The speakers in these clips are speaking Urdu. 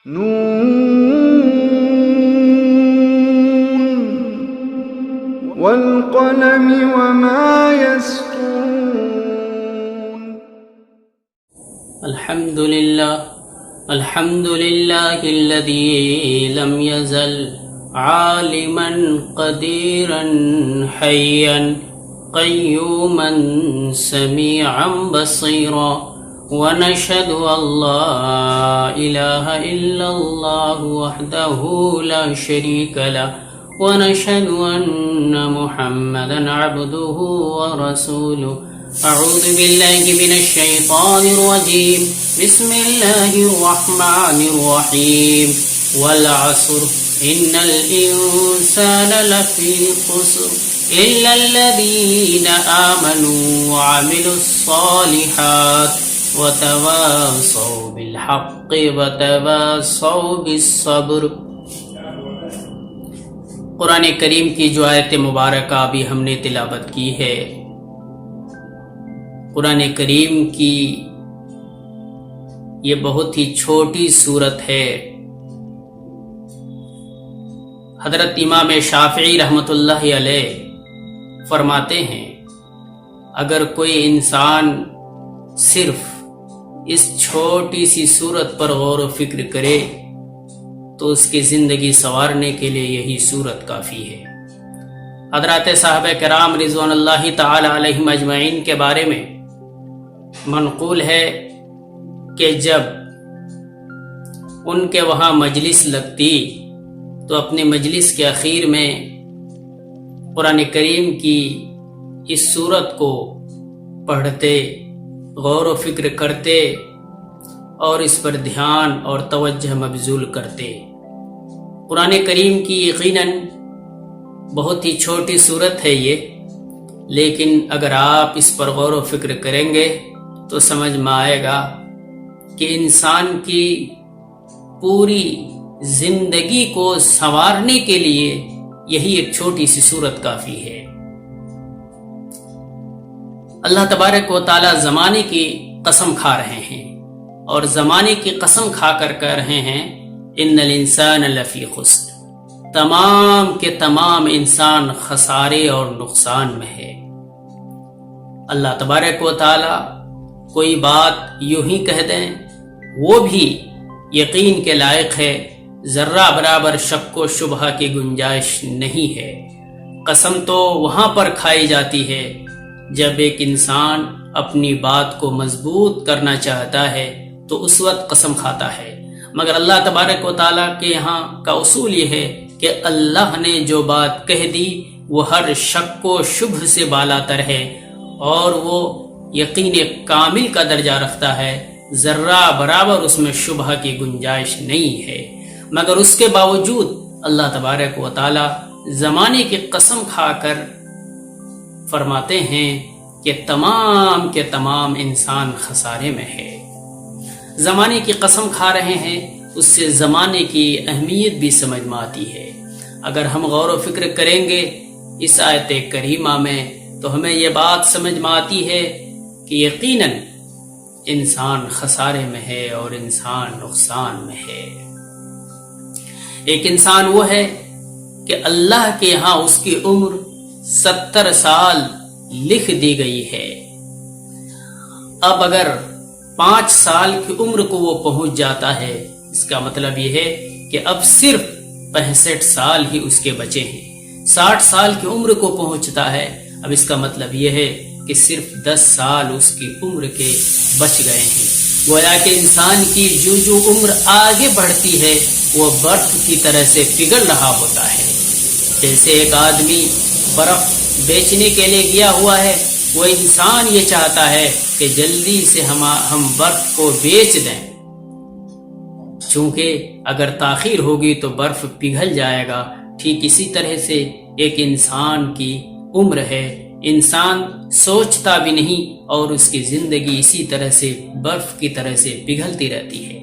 نون والقلم وما يسطرون. الحمد لله الذي لم يزل عالما قديرا حيا قيوما سميعا بصيرا، ونشهد أن لا إله إلا الله وحده لا شريك له، ونشهد أن محمدا عبده ورسوله. أعوذ بالله من الشيطان الرجيم، بسم الله الرحمن الرحيم. والعصر إن الإنسان لفي خسر إلا الذين آمنوا وعملوا الصالحات وتواصوا بالحق وتواصوا بالصبر. قرآن کریم کی جو آیت مبارکہ ابھی ہم نے تلاوت کی ہے، قرآن کریم کی یہ بہت ہی چھوٹی سورت ہے. حضرت امام شافعی رحمۃ اللہ علیہ فرماتے ہیں، اگر کوئی انسان صرف اس چھوٹی سی سورت پر غور و فکر کرے تو اس کی زندگی سنوارنے کے لیے یہی سورت کافی ہے. حضرات صحابہ کرام رضوان اللہ تعالی علیہم اجمعین کے بارے میں منقول ہے کہ جب ان کے وہاں مجلس لگتی تو اپنے مجلس کے اخیر میں قرآن کریم کی اس سورت کو پڑھتے، غور و فکر کرتے اور اس پر دھیان اور توجہ مبذول کرتے. قرآن کریم کی یقیناً بہت ہی چھوٹی صورت ہے یہ، لیکن اگر آپ اس پر غور و فکر کریں گے تو سمجھ میں آئے گا کہ انسان کی پوری زندگی کو سنوارنے کے لیے یہی ایک چھوٹی سی صورت کافی ہے. اللہ تبارک و تعالی زمانے کی قسم کھا رہے ہیں، اور زمانے کی قسم کھا کر کہہ رہے ہیں ان الانسان لفی خسر، تمام کے تمام انسان خسارے اور نقصان میں ہے. اللہ تبارک و تعالی کوئی بات یوں ہی کہہ دیں وہ بھی یقین کے لائق ہے، ذرہ برابر شک و شبہ کی گنجائش نہیں ہے. قسم تو وہاں پر کھائی جاتی ہے جب ایک انسان اپنی بات کو مضبوط کرنا چاہتا ہے تو اس وقت قسم کھاتا ہے، مگر اللہ تبارک و تعالیٰ کے یہاں کا اصول یہ ہے کہ اللہ نے جو بات کہہ دی وہ ہر شک و شبہ سے بالا تر ہے، اور وہ یقین کامل کا درجہ رکھتا ہے، ذرہ برابر اس میں شبہ کی گنجائش نہیں ہے. مگر اس کے باوجود اللہ تبارک و تعالی زمانے کی قسم کھا کر فرماتے ہیں کہ تمام کے تمام انسان خسارے میں ہے. زمانے کی قسم کھا رہے ہیں، اس سے زمانے کی اہمیت بھی سمجھ میں آتی ہے. اگر ہم غور و فکر کریں گے اس آیت کریمہ میں تو ہمیں یہ بات سمجھ میں آتی ہے کہ یقیناً انسان خسارے میں ہے اور انسان نقصان میں ہے. ایک انسان وہ ہے کہ اللہ کے ہاں اس کی عمر 70 سال لکھ دی گئی ہے. اب اگر 5 سال کی عمر کو وہ پہنچ جاتا ہے، اس کا مطلب یہ ہے کہ اب صرف 65 سال ہی اس کے بچے ہیں. 60 سال کی عمر کو پہنچتا ہے، اب اس کا مطلب یہ ہے کہ صرف 10 سال اس کی عمر کے بچ گئے ہیں. گویا کہ انسان کی جو عمر آگے بڑھتی ہے وہ برف کی طرح سے پگھل رہا ہوتا ہے. جیسے ایک آدمی برف بیچنے کے لیے گیا ہوا ہے، وہ انسان یہ چاہتا ہے کہ جلدی سے ہم برف کو بیچ دیں، چونکہ اگر تاخیر ہوگی تو برف پگھل جائے گا. ٹھیک اسی طرح سے ایک انسان کی عمر ہے، انسان سوچتا بھی نہیں اور اس کی زندگی اسی طرح سے برف کی طرح سے پگھلتی رہتی ہے.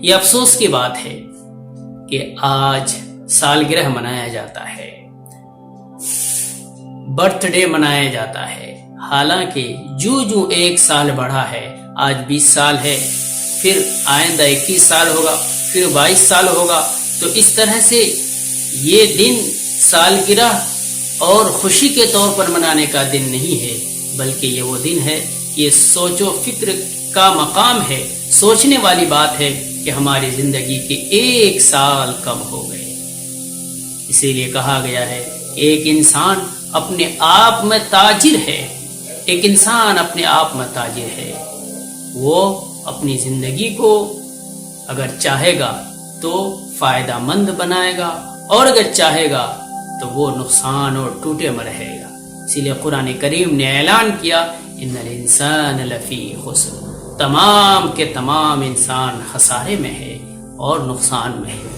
یہ افسوس کی بات ہے کہ آج سالگرہ منایا جاتا ہے، برتھ ڈے منایا جاتا ہے، حالانکہ جو ایک سال بڑھا ہے، آج 20 سال ہے، پھر آئندہ 21 سال ہوگا، پھر 22 سال ہوگا. تو اس طرح سے یہ دن سالگرہ اور خوشی کے طور پر منانے کا دن نہیں ہے، بلکہ یہ وہ دن ہے کہ یہ سوچ و فکر کا مقام ہے، سوچنے والی بات ہے کہ ہماری زندگی کے 1 سال کب ہو گئے. اسی لیے کہا گیا ہے ایک انسان اپنے آپ میں تاجر ہے، ایک انسان اپنے آپ میں تاجر ہے. وہ اپنی زندگی کو اگر چاہے گا تو فائدہ مند بنائے گا، اور اگر چاہے گا تو وہ نقصان اور ٹوٹے میں رہے گا. اسی لیے قرآن کریم نے اعلان کیا ان الانسان لفی خسر، تمام کے تمام انسان خسارے میں ہے اور نقصان میں ہے.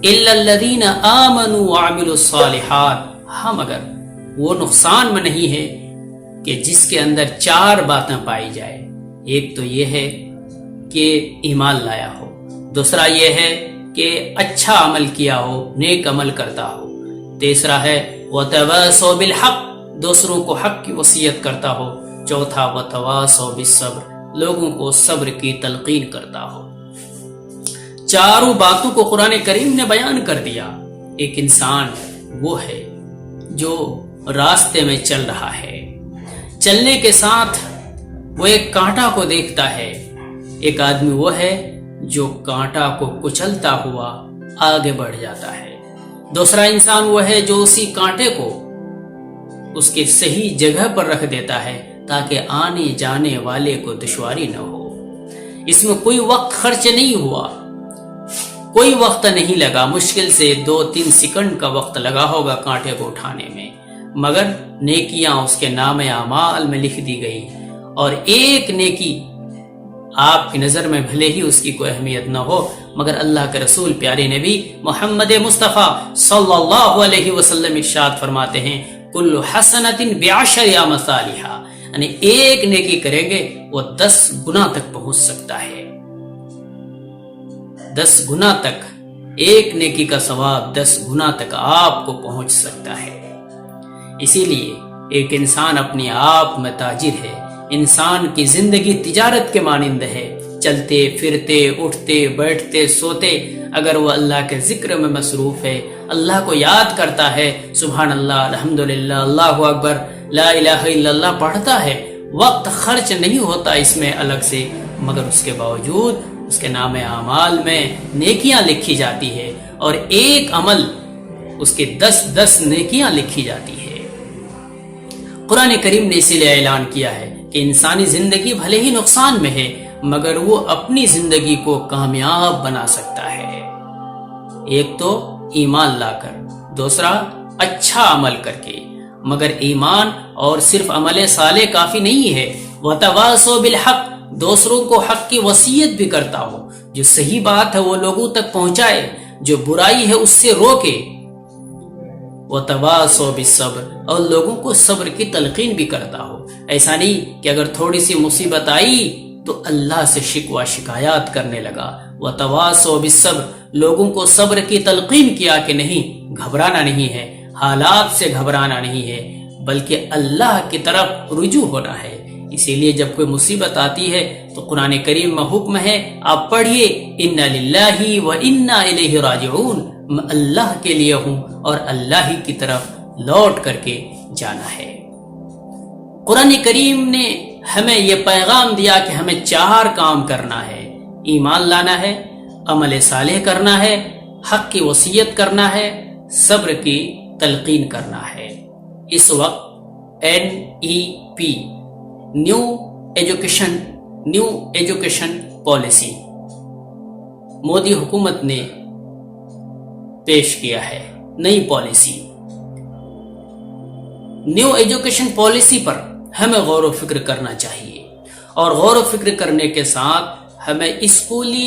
الا الذین آمنوا وعملوا الصالحات، ہم اگر وہ نقصان میں نہیں ہے کہ جس کے اندر 4 باتیں پائی جائے. ایک تو یہ ہے کہ ایمان لایا ہو، دوسرا یہ ہے کہ اچھا عمل کیا ہو، نیک عمل کرتا ہو، تیسرا ہے وتواصوا بالحق، دوسروں کو حق کی وصیت کرتا ہو، چوتھا وتواصوا بالصبر، لوگوں کو صبر کی تلقین کرتا ہو. 4 باتوں کو قرآن کریم نے بیان کر دیا. ایک انسان وہ ہے جو راستے میں چل رہا ہے، چلنے کے ساتھ وہ ایک کانٹا کو دیکھتا ہے. ایک آدمی وہ ہے جو کانٹا کو کچلتا ہوا آگے بڑھ جاتا ہے. دوسرا انسان وہ ہے جو اسی کانٹے کو اس کے صحیح جگہ پر رکھ دیتا ہے تاکہ آنے جانے والے کو دشواری نہ ہو. اس میں کوئی وقت خرچ نہیں ہوا، کوئی وقت نہیں لگا، مشکل سے 2-3 سیکنڈ کا وقت لگا ہوگا کانٹے کو اٹھانے میں، مگر نیکیاں اس کے نام اعمال میں لکھ دی گئی. اور ایک نیکی آپ کی نظر میں بھلے ہی اس کی کوئی اہمیت نہ ہو، مگر اللہ کے رسول پیارے نبی محمد مصطفیٰ صلی اللہ علیہ وسلم ارشاد فرماتے ہیں کل حسنۃ بعشر امثالھا، یعنی ایک نیکی کریں گے وہ 10 گنا تک پہنچ سکتا ہے. 10 گنا تک، ایک نیکی کا ثواب 10 گنا تک آپ کو پہنچ سکتا ہے. اسی لیے ایک انسان اپنے آپ میں تاجر ہے. انسان کی زندگی تجارت کے مانند ہے، چلتے پھرتے اٹھتے بیٹھتے سوتے اگر وہ اللہ کے ذکر میں مصروف ہے، اللہ کو یاد کرتا ہے، سبحان اللہ، الحمدللہ، اللہ اکبر، لا الہ الا اللہ پڑھتا ہے، وقت خرچ نہیں ہوتا اس میں الگ سے، مگر اس کے باوجود اس کے نام اعمال میں نیکیاں لکھی جاتی ہے، اور ایک عمل اس کے 10 نیکیاں لکھی جاتی ہے. قرآن کریم نے اسی لیے اعلان کیا ہے کہ انسانی زندگی بھلے ہی نقصان میں ہے، مگر وہ اپنی زندگی کو کامیاب بنا سکتا ہے. ایک تو ایمان لا کر، دوسرا اچھا عمل کر کے. مگر ایمان اور صرف عمل صالح کافی نہیں ہے. وتواصوا بالحق، دوسروں کو حق کی وصیت بھی کرتا ہو، جو صحیح بات ہے وہ لوگوں تک پہنچائے، جو برائی ہے اس سے روکے. وتواصوا بالصبر، اور لوگوں کو صبر کی تلقین بھی کرتا ہو. ایسا نہیں کہ اگر تھوڑی سی مصیبت آئی تو اللہ سے شکوہ شکایات کرنے لگا. وتواصوا بالصبر، لوگوں کو صبر کی تلقین کیا کہ نہیں، گھبرانا نہیں ہے، حالات سے گھبرانا نہیں ہے، بلکہ اللہ کی طرف رجوع ہونا ہے. اسی لیے جب کوئی مصیبت آتی ہے تو قرآن کریم میں حکم ہے آپ پڑھیے انا للہ و انا الیہ راجعون، میں اللہ کے لیے ہوں اور اللہ ہی کی طرف لوٹ کر کے جانا ہے. قرآن کریم نے ہمیں یہ پیغام دیا کہ ہمیں 4 کام کرنا ہے. ایمان لانا ہے، عمل صالح کرنا ہے، حق کی وصیت کرنا ہے، صبر کی تلقین کرنا ہے. اس وقت NEP new education policy Modi حکومت نے پیش کیا ہے. نئی پالیسی، نیو ایجوکیشن پالیسی پر ہمیں غور و فکر کرنا چاہیے، اور غور و فکر کرنے کے ساتھ ہمیں اسکولی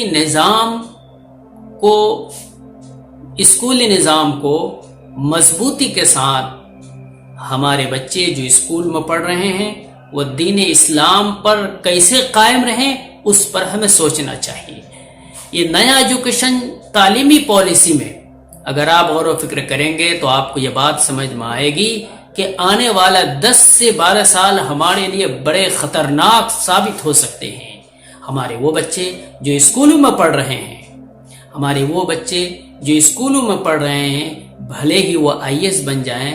نظام کو مضبوطی کے ساتھ ہمارے بچے جو اسکول میں پڑھ رہے ہیں وہ دین اسلام پر کیسے قائم رہیں اس پر ہمیں سوچنا چاہیے. یہ نیا ایجوکیشن تعلیمی پالیسی میں اگر آپ غور و فکر کریں گے تو آپ کو یہ بات سمجھ میں آئے گی کہ آنے والا 10 سے 12 سال ہمارے لیے بڑے خطرناک ثابت ہو سکتے ہیں. ہمارے وہ بچے جو اسکولوں میں پڑھ رہے ہیں، ہمارے وہ بچے جو اسکولوں میں پڑھ رہے ہیں، بھلے ہی وہ IAS بن جائیں،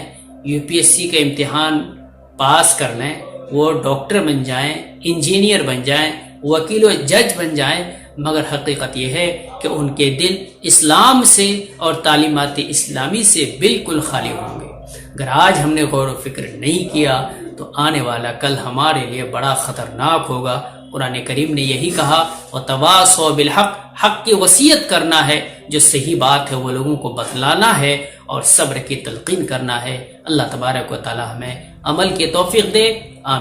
UPSC کا امتحان پاس کر لیں، وہ ڈاکٹر بن جائیں، انجینئر بن جائیں، وکیل و جج بن جائیں، مگر حقیقت یہ ہے کہ ان کے دل اسلام سے اور تعلیمات اسلامی سے بالکل خالی ہوں گے۔ اگر آج ہم نے غور و فکر نہیں کیا تو آنے والا کل ہمارے لیے بڑا خطرناک ہوگا۔ قرآن کریم نے یہی کہا، وَتَوَاصَوْا بِالْحَقِّ، حق کی وصیت کرنا ہے، جو صحیح بات ہے وہ لوگوں کو بتلانا ہے اور صبر کی تلقین کرنا ہے۔ اللہ تبارک و تعالی ہمیں عمل کی توفیق دے، آمین۔